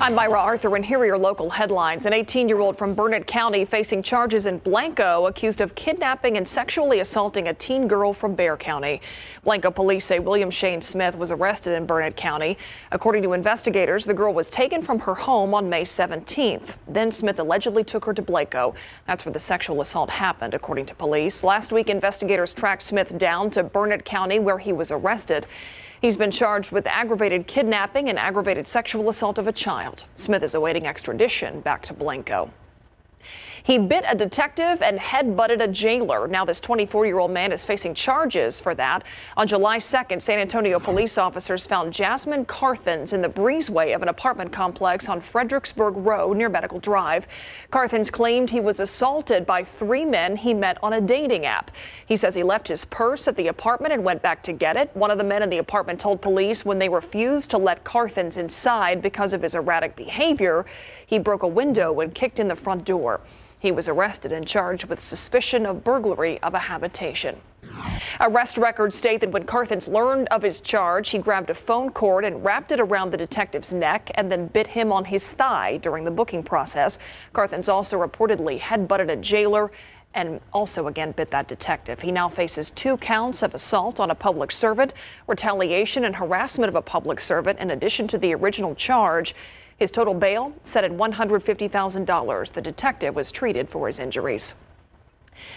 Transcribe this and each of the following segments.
I'm Myra Arthur, and here are your local headlines. An 18-year-old from Burnett County facing charges in Blanco, accused of kidnapping and sexually assaulting a teen girl from Bexar County. Blanco police say William Shane Smith was arrested in Burnett County. According to investigators, the girl was taken from her home on May 17th. Then Smith allegedly took her to Blanco. That's where the sexual assault happened, according to police. Last week, investigators tracked Smith down to Burnett County, where he was arrested. He's been charged with aggravated kidnapping and aggravated sexual assault of a child. Smith is awaiting extradition back to Blanco. He bit a detective and head-butted a jailer. Now this 24-year-old man is facing charges for that. On July 2nd, San Antonio police officers found Jasmine Carthens in the breezeway of an apartment complex on Fredericksburg Road near Medical Drive. Carthens claimed he was assaulted by 3 men he met on a dating app. He says he left his purse at the apartment and went back to get it. One of the men in the apartment told police when they refused to let Carthens inside because of his erratic behavior, he broke a window and kicked in the front door. He was arrested and charged with suspicion of burglary of a habitation. Arrest records state that when Carthens learned of his charge, he grabbed a phone cord and wrapped it around the detective's neck and then bit him on his thigh during the booking process. Carthens also reportedly head-butted a jailer and also again bit that detective. He now faces 2 counts of assault on a public servant, retaliation and harassment of a public servant in addition to the original charge. His total bail set at $150,000. The detective was treated for his injuries.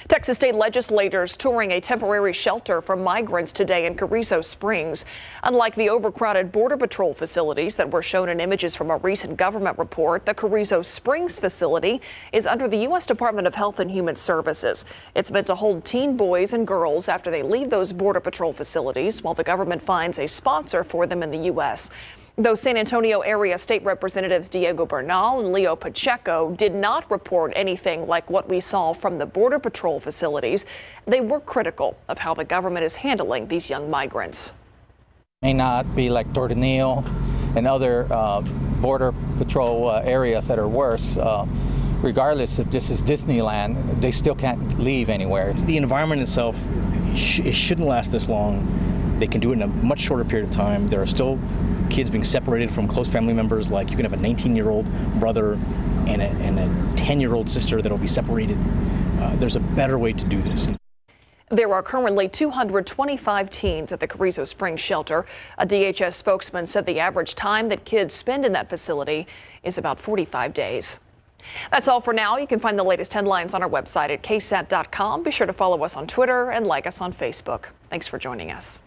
Texas state legislators touring a temporary shelter for migrants today in Carrizo Springs. Unlike the overcrowded Border Patrol facilities that were shown in images from a recent government report, the Carrizo Springs facility is under the U.S. Department of Health and Human Services. It's meant to hold teen boys and girls after they leave those Border Patrol facilities, while the government finds a sponsor for them in the U.S. Though San Antonio area state representatives Diego Bernal and Leo Pacheco did not report anything like what we saw from the Border Patrol facilities, they were critical of how the government is handling these young migrants. May not be like Tornillo and other Border Patrol areas that are worse. Regardless if this is Disneyland, they still can't leave anywhere. The environment itself, it shouldn't last this long. They can do it in a much shorter period of time. There are still kids being separated from close family members. Like you can have a 19-year-old brother and a 10-year-old sister that will be separated. There's a better way to do this. There are currently 225 teens at the Carrizo Springs shelter. A DHS spokesman said the average time that kids spend in that facility is about 45 days. That's all for now. You can find the latest headlines on our website at ksat.com. Be sure to follow us on Twitter and like us on Facebook. Thanks for joining us.